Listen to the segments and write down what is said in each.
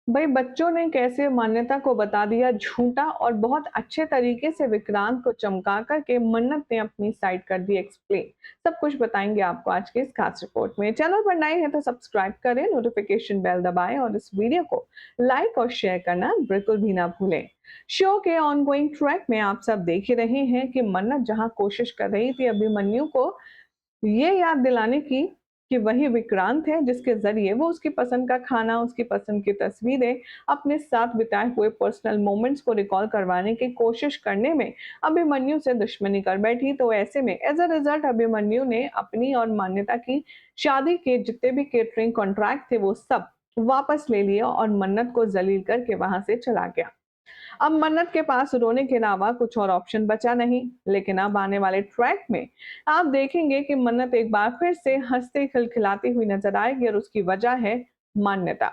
भाई बच्चों ने कैसे मान्यता को बता दिया झूठा और बहुत अच्छे तरीके से विक्रांत को चमका कर के मन्नत ने अपनी साइड कर दी एक्सप्लेन। सब कुछ बताएंगे आपको आज के इस खास रिपोर्ट में। चैनल पर नए हैं तो सब्सक्राइब करें, नोटिफिकेशन बेल दबाएं और इस वीडियो को लाइक और शेयर करना बिल्कुल भी ना भूलें। शो के ऑनगोइंग ट्रैक में आप सब देख ही रहे हैं कि मन्नत जहां कोशिश कर रही थी अभिमन्यु को ये याद दिलाने की कि वही विक्रांत है जिसके ज़रिए वो उसकी पसंद का खाना, उसकी पसंद की तस्वीरें, अपने साथ बिताए हुए पर्सनल मोमेंट्स को रिकॉल करवाने की कोशिश करने में अभिमन्यु से दुश्मनी कर बैठी। तो ऐसे में एज़ अ रिज़ल्ट अभिमन्यु ने अपनी और मान्यता की शादी के जितने भी केटरिंग कॉन्ट्रैक्ट थे वो सब वापस ले लिया और मन्नत को ज़लील करके वहाँ से चला गया। अब मन्नत के पास रोने के अलावा कुछ और ऑप्शन बचा नहीं, लेकिन अब आने वाले ट्रैक में आप देखेंगे कि मन्नत एक बार फिर से हंसते खिलखिलाती हुई नजर आएगी और उसकी वजह है मान्यता।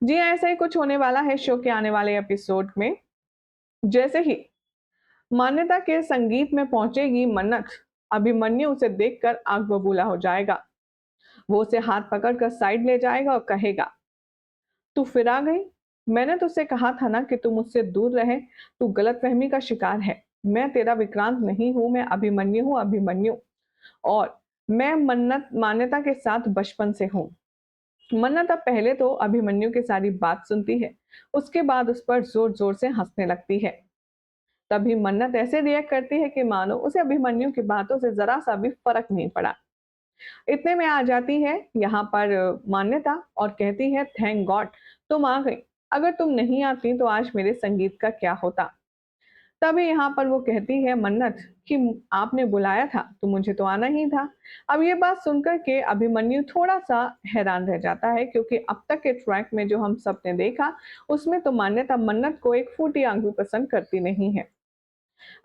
जी हाँ, ऐसा ही कुछ होने वाला है शो के आने वाले एपिसोड में। जैसे ही मान्यता के संगीत में पहुंचेगी मन्नत, अभिमन्यु उसे देखकर आग बबूला हो जाएगा। वो उसे हाथ पकड़कर साइड ले जाएगा और कहेगा, तू फिर आ गई। मैंने तुझसे कहा था ना कि तू मुझसे दूर रहे। तू गलतफहमी का शिकार है। मैं तेरा विक्रांत नहीं हूं, मैं अभिमन्यु हूं, अभिमन्यु। और मैं मन्नत मान्यता के साथ बचपन से हूं। मन्नत अब पहले तो अभिमन्यु की सारी बात सुनती है, उसके बाद उस पर जोर जोर से हंसने लगती है। तभी मन्नत ऐसे रिएक्ट करती है कि मानो उसे अभिमन्यु की बातों से जरा सा भी फर्क नहीं पड़ा। इतने में आ जाती है यहाँ पर मान्यता और कहती है, थैंक गॉड तुम आ गई। अगर तुम नहीं आती तो आज मेरे संगीत का क्या होता। तभी यहाँ पर वो कहती है मन्नत कि आपने बुलाया था तो मुझे तो आना ही था। अब ये बात सुनकर के अभिमन्यु थोड़ा सा हैरान रह जाता है, क्योंकि अब तक के ट्रैक में जो हम सब ने देखा उसमें तो मान्यता मन्नत को एक फूटी आंख भी पसंद करती नहीं है।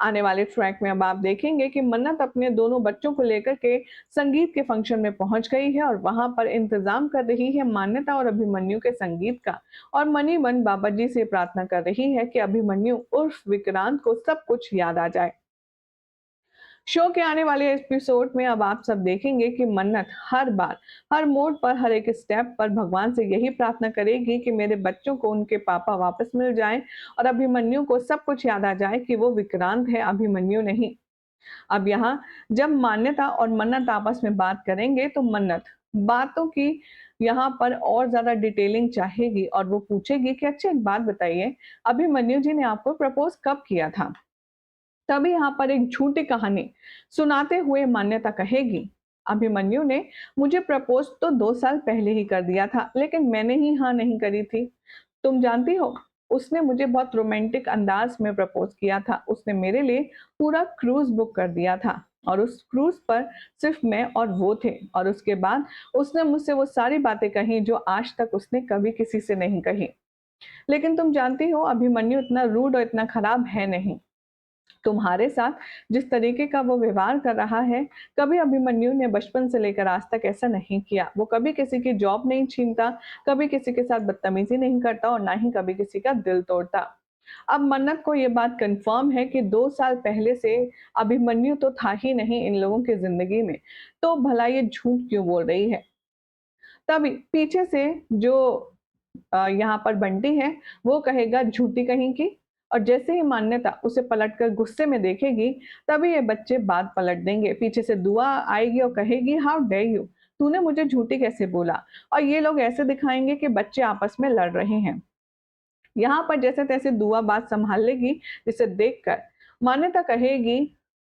आने वाले ट्रैक में अब आप देखेंगे कि मन्नत अपने दोनों बच्चों को लेकर के संगीत के फंक्शन में पहुंच गई है और वहां पर इंतजाम कर रही है मान्यता और अभिमन्यु के संगीत का। और मनी मन बाबा जी से प्रार्थना कर रही है कि अभिमन्यु उर्फ विक्रांत को सब कुछ याद आ जाए। शो के आने वाले एपिसोड में अब आप सब देखेंगे कि मन्नत हर बार, हर मोड़ पर, हर एक स्टेप पर भगवान से यही प्रार्थना करेगी कि मेरे बच्चों को उनके पापा वापस मिल जाएं और अभिमन्यु को सब कुछ याद आ जाए कि वो विक्रांत है, अभिमन्यु नहीं। अब यहाँ जब मान्यता और मन्नत आपस में बात करेंगे तो मन्नत बातों की यहाँ पर और ज्यादा डिटेलिंग चाहेगी और वो पूछेगी कि अच्छा एक बात बताइए, अभिमन्यु जी ने आपको प्रपोज कब किया था। तभी यहाँ पर एक झूठी कहानी सुनाते हुए मान्यता कहेगी, अभिमन्यु ने मुझे प्रपोज तो 2 साल पहले ही कर दिया था, लेकिन मैंने ही हाँ नहीं करी थी। तुम जानती हो, उसने मुझे बहुत रोमांटिक अंदाज में प्रपोज किया था। उसने मेरे लिए पूरा क्रूज बुक कर दिया था और उस क्रूज पर सिर्फ मैं और वो थे। और उसके बाद उसने मुझसे वो सारी बातें कही जो आज तक उसने कभी किसी से नहीं कही। लेकिन तुम जानती हो अभिमन्यु इतना रूड और इतना खराब है नहीं। तुम्हारे साथ जिस तरीके का वो व्यवहार कर रहा है, कभी अभिमन्यु ने बचपन से लेकर आज तक ऐसा नहीं किया। वो कभी किसी की जॉब नहीं छीनता, कभी किसी के साथ बदतमीजी नहीं करता और ना ही कभी किसी का दिल तोड़ता। अब मन्नत को ये बात कंफर्म है कि 2 साल पहले से अभिमन्यु तो था ही नहीं इन लोगों की जिंदगी में, तो भला ये झूठ क्यों बोल रही है। तभी पीछे से जो यहाँ पर बंटी है, वो कहेगा झूठी कहीं की। और जैसे ही मान्यता उसे पलटकर गुस्से में देखेगी, तभी ये बच्चे बात पलट देंगे। पीछे से दुआ आएगी और कहेगी, हाउ डेयर यू, तूने मुझे झूठी कैसे बोला। और ये लोग ऐसे दिखाएंगे कि बच्चे आपस में लड़ रहे हैं। यहाँ पर जैसे तैसे दुआ बात संभाल लेगी, जिसे देखकर मान्यता कहेगी,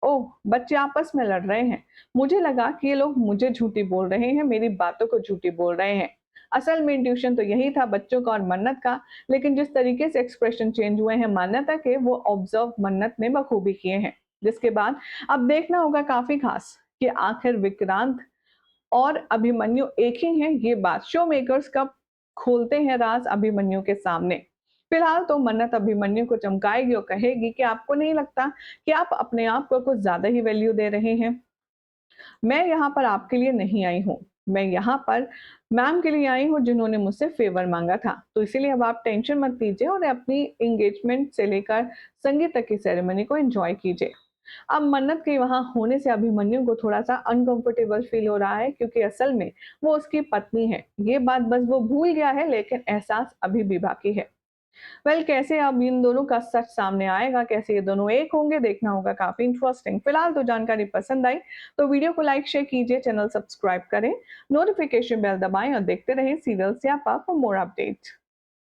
ओह बच्चे आपस में लड़ रहे हैं, मुझे लगा कि ये लोग मुझे झूठी बोल रहे हैं, मेरी बातों को झूठी बोल रहे हैं। असल में इंट्यूशन तो यही था बच्चों का और मन्नत का, लेकिन जिस तरीके से एक्सप्रेशन चेंज हुए हैं मान्यता के, वो ऑब्जर्व मन्नत ने बखूबी किए हैं। जिसके बाद अब देखना होगा काफी खास कि आखिर विक्रांत और अभिमन्यु एक ही हैं। ये बात शो मेकर्स कब खोलते हैं राज अभिमन्यु के सामने। फिलहाल तो मन्नत अभिमन्यु को चमकाएगी और कहेगी कि आपको नहीं लगता कि आप अपने आप को कुछ ज्यादा ही वैल्यू दे रहे हैं। मैं यहाँ पर आपके लिए नहीं आई हूँ, मैं यहाँ पर मैम के लिए आई हूँ जिन्होंने मुझसे फेवर मांगा था। तो इसीलिए अब आप टेंशन मत लीजिए और अपनी एंगेजमेंट से लेकर संगीत तक की सेरेमनी को एंजॉय कीजिए। अब मन्नत के वहाँ होने से अभिमन्यु को थोड़ा-सा अनकंफर्टेबल फ़ील हो रहा है क्योंकि असल में वो उसकी पत्नी है। ये बात बस वो भूल गया है लेकिन एहसास अभी भी बाकी है। कैसे अब इन दोनों का सच सामने आएगा, कैसे ये दोनों एक होंगे, देखना होगा, काफ़ी इंटरेस्टिंग। फिलहाल तो जानकारी पसंद आई तो वीडियो को लाइक, शेयर कीजिए, चैनल सब्सक्राइब करें, नोटिफ़िकेशन बेल दबाएँ और देखते रहें सीरियल स्यापा फॉर मोर अपडेट।